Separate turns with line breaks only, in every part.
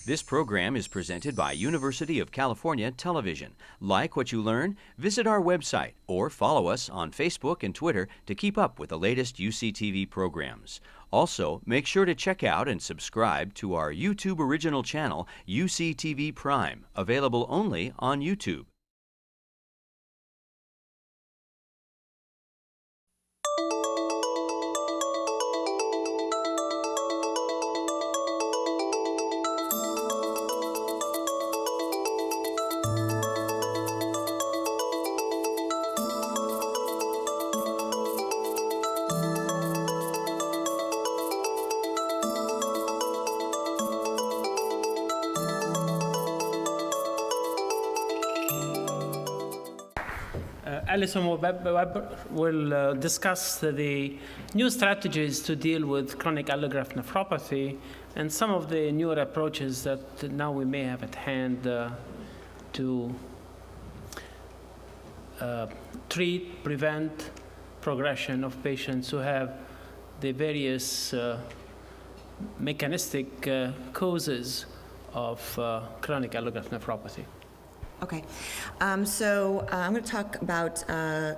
This program is presented by University of California Television. Like what you learn? Visit our website or follow us on Facebook and Twitter to keep up with the latest UCTV programs. Also, make sure to check out and subscribe to our YouTube original channel, UCTV Prime, available only on YouTube.
Alison will discuss the new strategies to deal with chronic allograft nephropathy and some of the newer approaches that now we may have at hand to treat, prevent progression of patients who have the various mechanistic causes of chronic allograft nephropathy.
Okay, so I'm going to talk about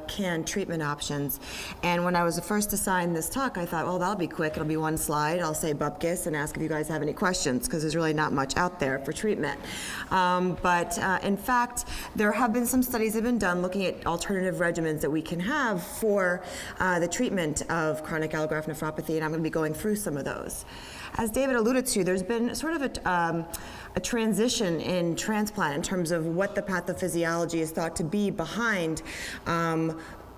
CAN treatment options. And when I was first assigned this talk, I thought, well, that'll be quick. It'll be one slide. I'll say bupkis and ask if you guys have any questions, because there's really not much out there for treatment. But in fact, there have been some studies that have been done looking at alternative regimens that we can have for the treatment of chronic allograft nephropathy, and I'm going to be going through some of those. As David alluded to, there's been sort of a transition in transplant in terms of what the pathophysiology is thought to be behind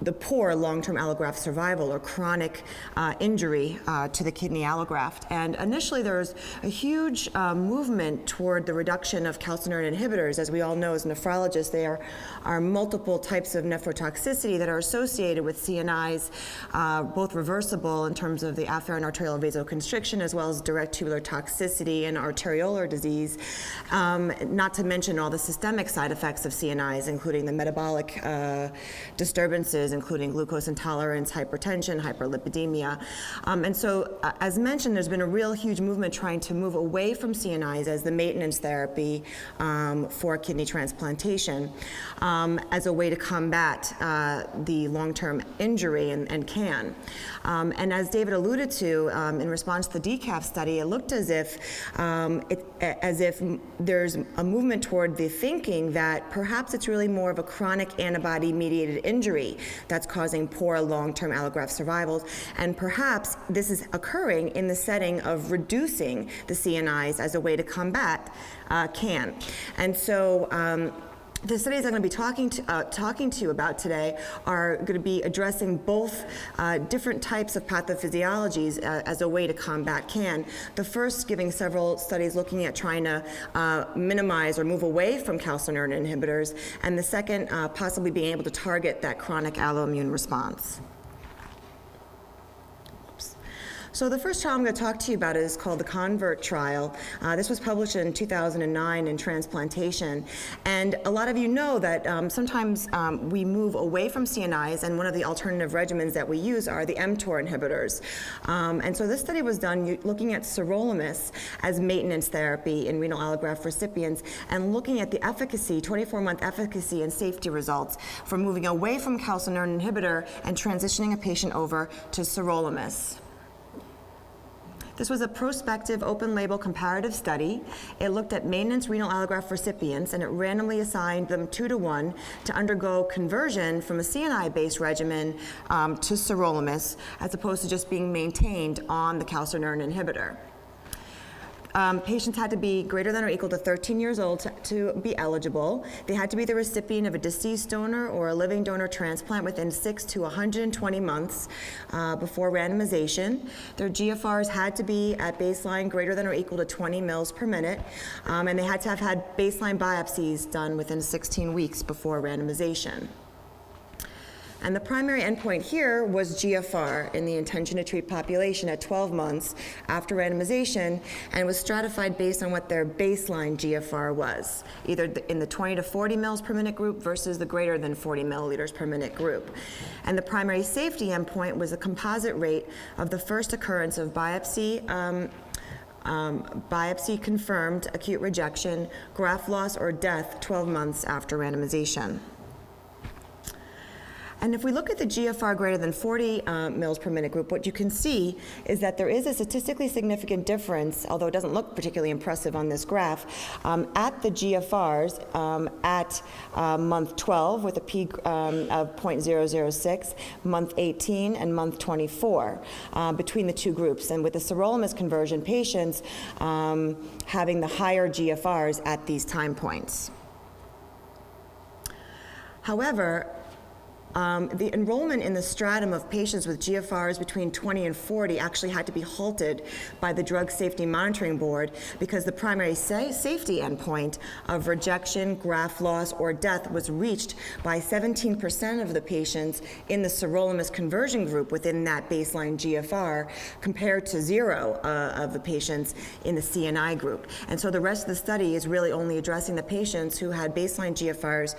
the poor long-term allograft survival or chronic injury to the kidney allograft. And initially there was a huge movement toward the reduction of calcineurin inhibitors. As we all know as nephrologists, there are multiple types of nephrotoxicity that are associated with CNIs, both reversible in terms of the afferent arterial vasoconstriction as well as direct tubular toxicity and arteriolar disease, not to mention all the systemic side effects of CNIs, including the metabolic disturbances, including glucose intolerance, hypertension, hyperlipidemia. And so, as mentioned, there's been a real huge movement trying to move away from CNIs as the maintenance therapy for kidney transplantation as a way to combat the long-term injury and CAN. And as David alluded to, in response to the DCAF study, it looked as if there's a movement toward the thinking that perhaps it's really more of a chronic antibody-mediated injury that's causing poor long-term allograft survivals, and perhaps this is occurring in the setting of reducing the CNIs as a way to combat CAN. And so the studies I'm going to be talking to you about today are going to be addressing both different types of pathophysiologies as a way to combat CAN. The first giving several studies looking at trying to minimize or move away from calcineurin inhibitors, and the second possibly being able to target that chronic alloimmune response. So the first trial I'm going to talk to you about is called the CONVERT trial. This was published in 2009 in Transplantation. And a lot of you know that sometimes we move away from CNIs, and one of the alternative regimens that we use are the mTOR inhibitors. And so this study was done looking at Sirolimus as maintenance therapy in renal allograft recipients and looking at the efficacy, 24-month efficacy and safety results for moving away from calcineurin inhibitor and transitioning a patient over to Sirolimus. This was a prospective open-label comparative study. It looked at maintenance renal allograft recipients, and it randomly assigned them 2-to-1 to undergo conversion from a CNI-based regimen to Sirolimus, as opposed to just being maintained on the calcineurin inhibitor. Patients had to be greater than or equal to 13 years old to be eligible. They had to be the recipient of a deceased donor or a living donor transplant within 6 to 120 months before randomization. Their GFRs had to be at baseline greater than or equal to 20 mils per minute, and they had to have had baseline biopsies done within 16 weeks before randomization. And the primary endpoint here was GFR in the intention to treat population at 12 months after randomization, and was stratified based on what their baseline GFR was, either in the 20 to 40 mils per minute group versus the greater than 40 milliliters per minute group. And the primary safety endpoint was a composite rate of the first occurrence of biopsy biopsy confirmed acute rejection, graft loss or death 12 months after randomization. And if we look at the GFR greater than 40 mils per minute group, what you can see is that there is a statistically significant difference, although it doesn't look particularly impressive on this graph, at the GFRs at month 12 with a P of 0.006, month 18, and month 24 between the two groups. And with the Sirolimus conversion patients having the higher GFRs at these time points. However, the enrollment in the stratum of patients with GFRs between 20 and 40 actually had to be halted by the Drug Safety Monitoring Board because the primary safety endpoint of rejection, graft loss, or death was reached by 17% of the patients in the Sirolimus conversion group within that baseline GFR compared to 0 of the patients in the CNI group. And so the rest of the study is really only addressing the patients who had baseline GFRs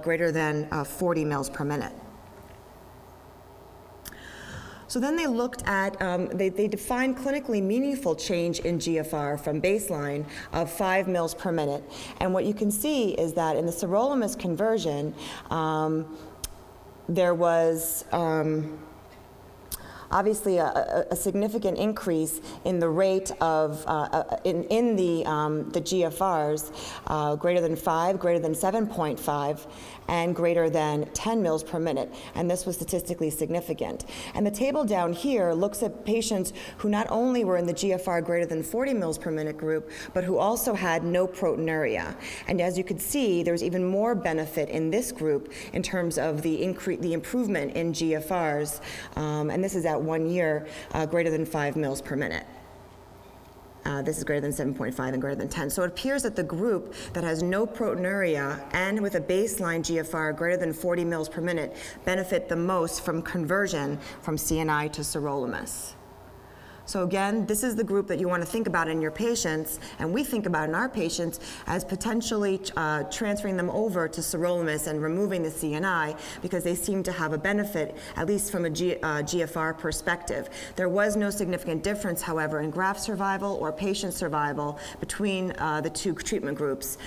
greater than 40 mils per minute. So then they looked at, they defined clinically meaningful change in GFR from baseline of 5 mils per minute. And what you can see is that in the Sirolimus conversion, there was obviously a significant increase in the rate of, in the GFRs greater than 5, greater than 7.5, and greater than 10 mils per minute, and this was statistically significant. And the table down here looks at patients who not only were in the GFR greater than 40 mils per minute group, but who also had no proteinuria. And as you can see, there's even more benefit in this group in terms of the improvement in GFRs, and this is at 1 year, greater than 5 mils per minute. This is greater than 7.5 and greater than 10. So it appears that the group that has no proteinuria and with a baseline GFR greater than 40 mils per minute benefit the most from conversion from CNI to Sirolimus. So again, this is the group that you want to think about in your patients, and we think about in our patients as potentially transferring them over to Sirolimus and removing the CNI because they seem to have a benefit, at least from a GFR perspective. There was no significant difference, however, in graft survival or patient survival between the two treatment groups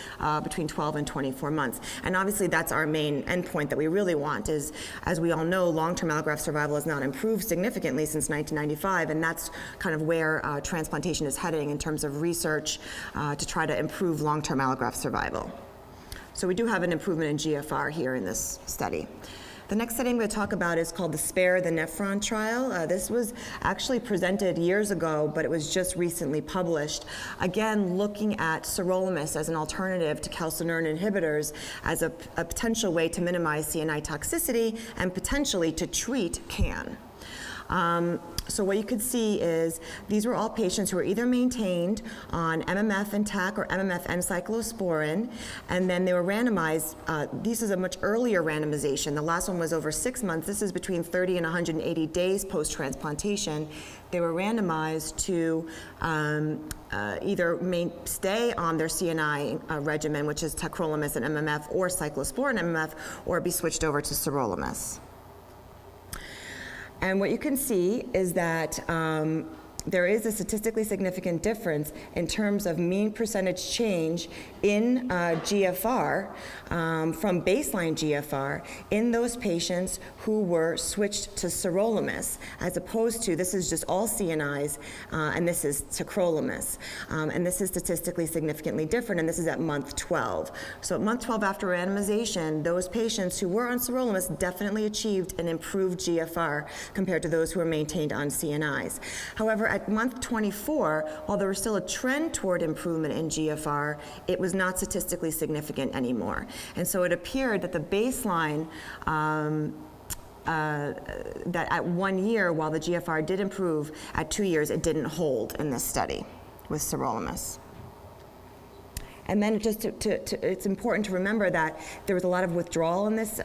between 12 and 24 months. And obviously that's our main endpoint that we really want is, as we all know, long-term allograft survival has not improved significantly since 1995, and that's kind of where transplantation is heading in terms of research to try to improve long-term allograft survival. So we do have an improvement in GFR here in this study. The next study I'm going to talk about is called the Spare-the-Nephron trial. This was actually presented years ago, but it was just recently published. Again, looking at Sirolimus as an alternative to calcineurin inhibitors as a potential way to minimize CNI toxicity and potentially to treat CAN. So what you could see is these were all patients who were either maintained on MMF and TAC or MMF and cyclosporin, and then they were randomized. This is a much earlier randomization. The last one was over 6 months. This is between 30 and 180 days post-transplantation. They were randomized to either stay on their CNI regimen, which is tacrolimus and MMF, or cyclosporin MMF, or be switched over to Sirolimus. And what you can see is that there is a statistically significant difference in terms of mean percentage change in GFR from baseline GFR in those patients who were switched to Sirolimus, as opposed to, this is just all CNIs, and this is tacrolimus. And this is statistically significantly different, and this is at month 12. So at month 12 after randomization, those patients who were on Sirolimus definitely achieved an improved GFR compared to those who were maintained on CNIs. However, at month 24, while there was still a trend toward improvement in GFR, it was not statistically significant anymore. And so it appeared that the baseline, that at 1 year, while the GFR did improve, at 2 years it didn't hold in this study with Sirolimus. And then it's important to remember that there was a lot of withdrawal in this.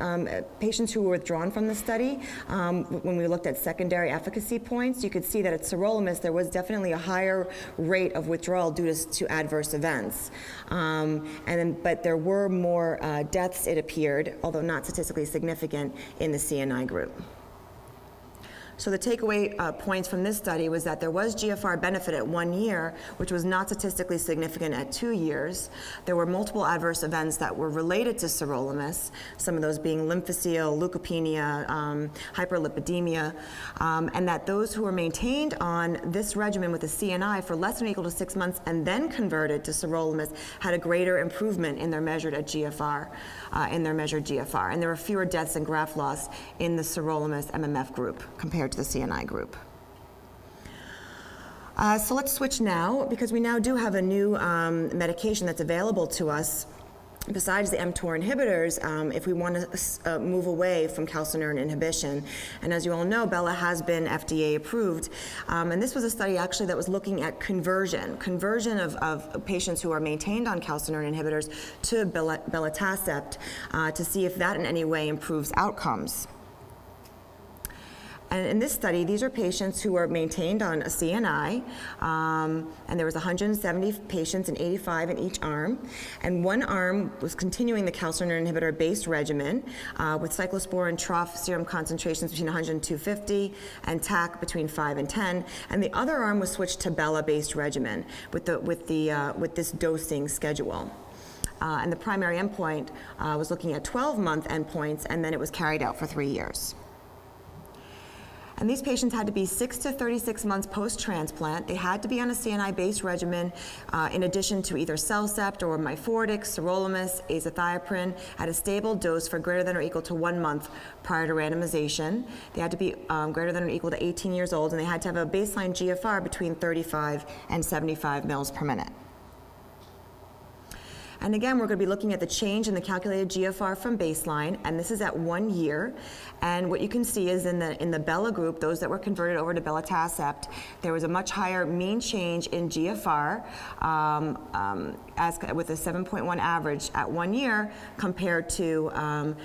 Patients who were withdrawn from the study, when we looked at secondary efficacy points, you could see that at Sirolimus there was definitely a higher rate of withdrawal due to adverse events. But there were more deaths, it appeared, although not statistically significant, in the CNI group. So the takeaway points from this study was that there was GFR benefit at 1 year, which was not statistically significant at 2 years. There were multiple adverse events that were related to sirolimus, some of those being lymphocele, leukopenia, hyperlipidemia, and that those who were maintained on this regimen with a CNI for less than or equal to 6 months and then converted to sirolimus had a greater improvement in their measured GFR, And there were fewer deaths and graft loss in the sirolimus MMF group compared to the CNI group. So let's switch now, because we now do have a new medication that's available to us besides the mTOR inhibitors, if we want to move away from calcineurin inhibition. And as you all know, Bela has been FDA approved. And this was a study actually that was looking at conversion of patients who are maintained on calcineurin inhibitors to Belatacept to see if that in any way improves outcomes. And in this study, these are patients who are maintained on a CNI, and there was 170 patients and 85 in each arm. And one arm was continuing the calcineurin inhibitor-based regimen with cyclosporin trough serum concentrations between 100 and 250 and TAC between 5 and 10. And the other arm was switched to Bela-based regimen with this dosing schedule. And the primary endpoint was looking at 12-month endpoints, and then it was carried out for 3 years. And these patients had to be 6 to 36 months post-transplant. They had to be on a CNI-based regimen in addition to either Cellcept or Myfortic, Sirolimus, azathioprine at a stable dose for greater than or equal to 1 month prior to randomization. They had to be greater than or equal to 18 years old, and they had to have a baseline GFR between 35 and 75 mils per minute. And again, we're going to be looking at the change in the calculated GFR from baseline, and this is at 1 year. And what you can see is in the Bela group, those that were converted over to Belatacept, there was a much higher mean change in GFR with a 7.1 average at 1 year compared to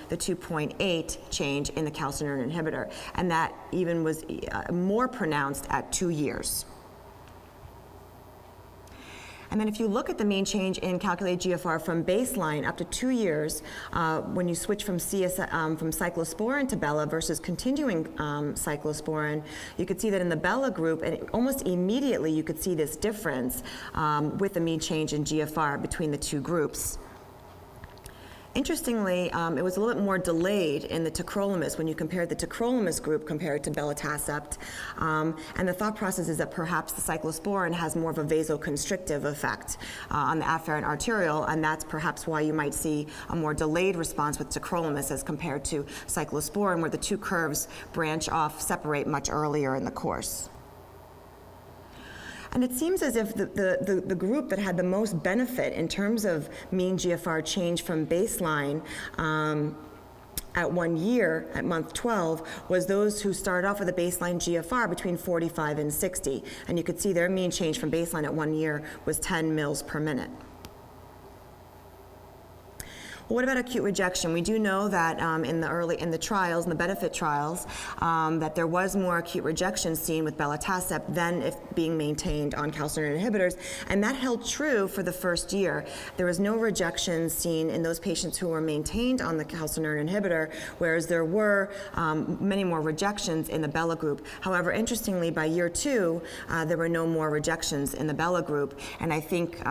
the 2.8 change in the calcineurin inhibitor. And that even was more pronounced at 2 years. And then if you look at the mean change in calculated GFR from baseline up to 2 years, when you switch from cyclosporin to Bela versus continuing cyclosporin, you could see that in the Bela group, and almost immediately you could see this difference with the mean change in GFR between the two groups. Interestingly, it was a little bit more delayed in the tacrolimus when you compared the tacrolimus group compared to Belatacept. And the thought process is that perhaps the cyclosporin has more of a vasoconstrictive effect on the afferent arteriole, and that's perhaps why you might see a more delayed response with tacrolimus as compared to cyclosporin, where the two curves branch off, separate much earlier in the course. And it seems as if the group that had the most benefit in terms of mean GFR change from baseline at 1 year, at month 12, was those who started off with a baseline GFR between 45 and 60. And you could see their mean change from baseline at 1 year was 10 mils per minute. Well, what about acute rejection? We do know that in the trials, in the benefit trials, that there was more acute rejection seen with Belatacept than if being maintained on calcineurin inhibitors, and that held true for the first year. There was no rejection seen in those patients who were maintained on the calcineurin inhibitor, whereas there were many more rejections in the Bela group. However, interestingly, by year 2, there were no more rejections in the Bela group, and I think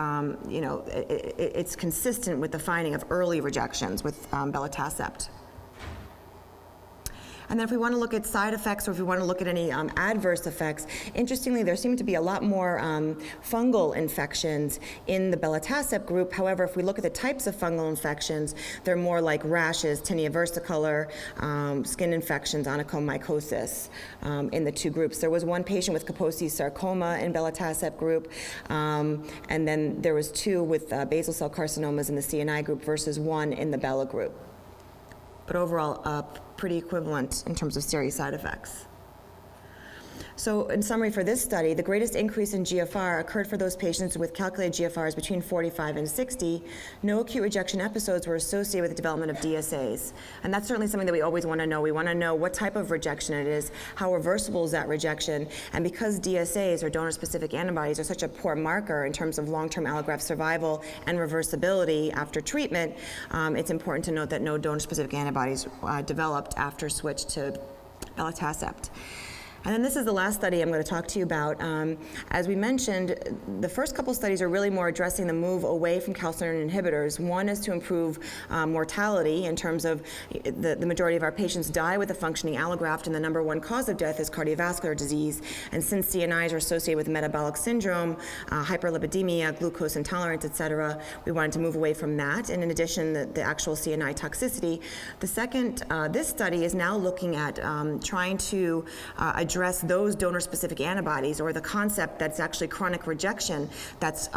it's consistent with the finding of early rejections with Belatacept. And then if we want to look at side effects, or if we want to look at any adverse effects, interestingly, there seem to be a lot more fungal infections in the Belatacept group. However, if we look at the types of fungal infections, they're more like rashes, tinea versicolor, skin infections, onychomycosis in the two groups. There was one patient with Kaposi sarcoma in Belatacept group, and then there was 2 with basal cell carcinomas in the CNI group versus 1 in the Bela group. But overall, pretty equivalent in terms of serious side effects. So in summary for this study, the greatest increase in GFR occurred for those patients with calculated GFRs between 45 and 60. No acute rejection episodes were associated with the development of DSAs. And that's certainly something that we always want to know. We want to know what type of rejection it is, how reversible is that rejection, and because DSAs, or donor-specific antibodies, are such a poor marker in terms of long-term allograft survival and reversibility after treatment, it's important to note that no donor-specific antibodies developed after switch to Belatacept. And then this is the last study I'm going to talk to you about. As we mentioned, the first couple studies are really more addressing the move away from calcineurin inhibitors. One is to improve mortality in terms of the majority of our patients die with a functioning allograft, and the number one cause of death is cardiovascular disease. And since CNIs are associated with metabolic syndrome, hyperlipidemia, glucose intolerance, et cetera, we wanted to move away from that. And in addition, the actual CNI toxicity. The second, this study is now looking at trying to address those donor-specific antibodies, or the concept that's actually chronic rejection that's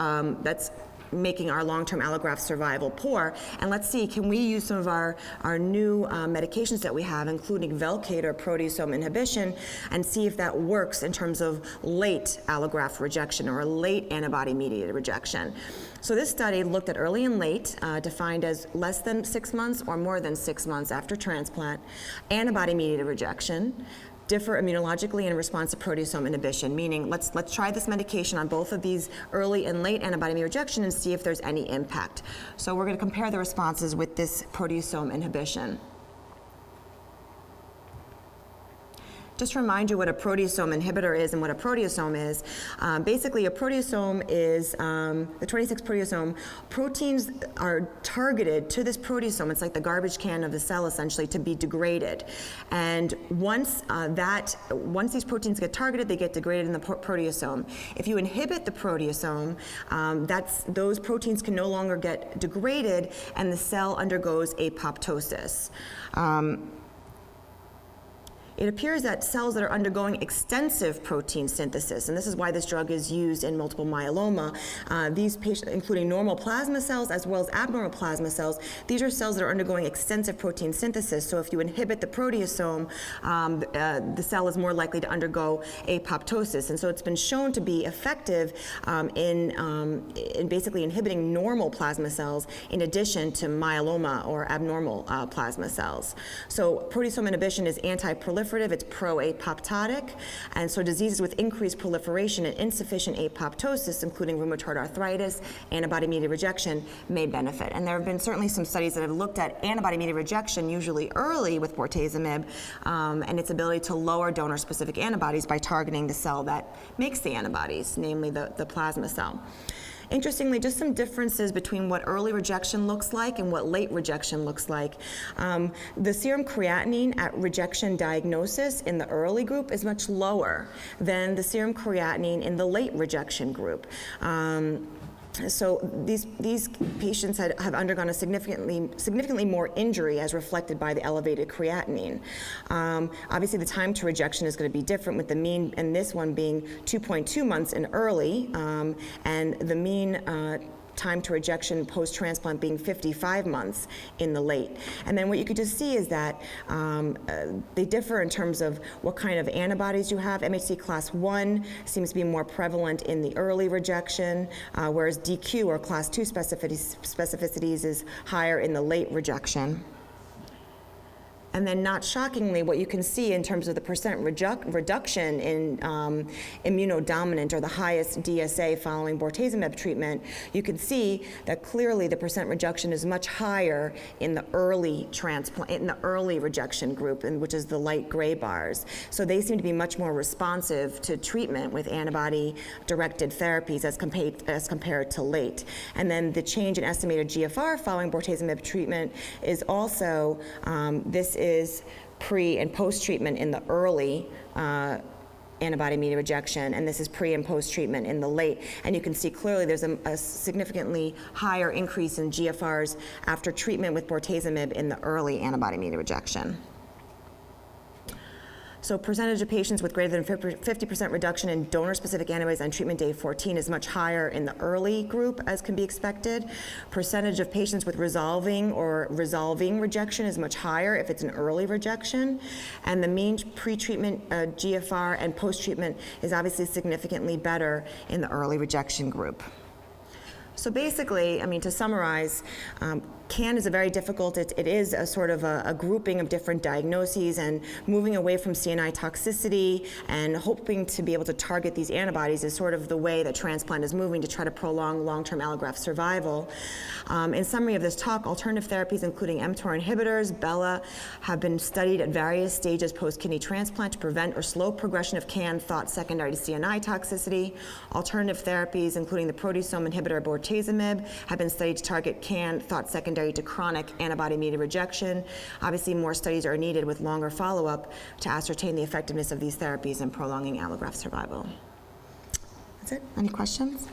making our long-term allograft survival poor. And let's see, can we use some of our new medications that we have, including Velcade or proteasome inhibition, and see if that works in terms of late allograft rejection or late antibody-mediated rejection. So this study looked at early and late, defined as less than 6 months or more than 6 months after transplant, antibody-mediated rejection, differ immunologically in response to proteasome inhibition, meaning let's try this medication on both of these early and late antibody-mediated rejection and see if there's any impact. So we're going to compare the responses with this proteasome inhibition. Just to remind you what a proteasome inhibitor is and what a proteasome is. Basically, a proteasome is the 26 proteasome. Proteins are targeted to this proteasome. It's like the garbage can of the cell, essentially, to be degraded. And once these proteins get targeted, they get degraded in the proteasome. If you inhibit the proteasome, those proteins can no longer get degraded, and the cell undergoes apoptosis. It appears that cells that are undergoing extensive protein synthesis, and this is why this drug is used in multiple myeloma, these patients, including normal plasma cells as well as abnormal plasma cells, these are cells that are undergoing extensive protein synthesis. So if you inhibit the proteasome, the cell is more likely to undergo apoptosis. And so it's been shown to be effective in basically inhibiting normal plasma cells in addition to myeloma or abnormal plasma cells. So proteasome inhibition is anti-proliferative. It's pro-apoptotic, and so diseases with increased proliferation and insufficient apoptosis, including rheumatoid arthritis, antibody-mediated rejection, may benefit. And there have been certainly some studies that have looked at antibody-mediated rejection, usually early with bortezomib, and its ability to lower donor-specific antibodies by targeting the cell that makes the antibodies, namely the plasma cell. Interestingly, just some differences between what early rejection looks like and what late rejection looks like. The serum creatinine at rejection diagnosis in the early group is much lower than the serum creatinine in the late rejection group. So these patients have undergone a significantly more injury as reflected by the elevated creatinine. Obviously, the time to rejection is going to be different, with the mean in this one being 2.2 months in early, and the mean time to rejection post-transplant being 55 months in the late. And then what you could just see is that they differ in terms of what kind of antibodies you have. MHC class 1 seems to be more prevalent in the early rejection, whereas DQ or class 2 specificities is higher in the late rejection. And then, not shockingly, what you can see in terms of the percent reduction in immunodominant, or the highest DSA following bortezomib treatment, you can see that clearly the percent reduction is much higher in the early transplant, in the early rejection group, which is the light gray bars. So they seem to be much more responsive to treatment with antibody-directed therapies as compared to late. And then the change in estimated GFR following bortezomib treatment is also, this is pre and post treatment in the early antibody-mediated rejection, and this is pre and post treatment in the late. And you can see clearly there's a significantly higher increase in GFRs after treatment with bortezomib in the early antibody-mediated rejection. So percentage of patients with greater than 50% reduction in donor-specific antibodies on treatment day 14 is much higher in the early group, as can be expected. Percentage of patients with resolving or resolving rejection is much higher if it's an early rejection. And the mean pre-treatment GFR and post-treatment is obviously significantly better in the early rejection group. So basically, I mean, to summarize, CAN is a very difficult, it is a sort of a grouping of different diagnoses, and moving away from CNI toxicity and hoping to be able to target these antibodies is sort of the way that transplant is moving to try to prolong long-term allograft survival. In summary of this talk, alternative therapies including mTOR inhibitors, BELA, have been studied at various stages post-kidney transplant to prevent or slow progression of CAN thought secondary to CNI toxicity. Alternative therapies, including the proteasome inhibitor bortezomib, have been studied to target CAN thought secondary to chronic antibody-mediated rejection. Obviously, more studies are needed with longer follow-up to ascertain the effectiveness of these therapies in prolonging allograft survival. That's it. Any questions?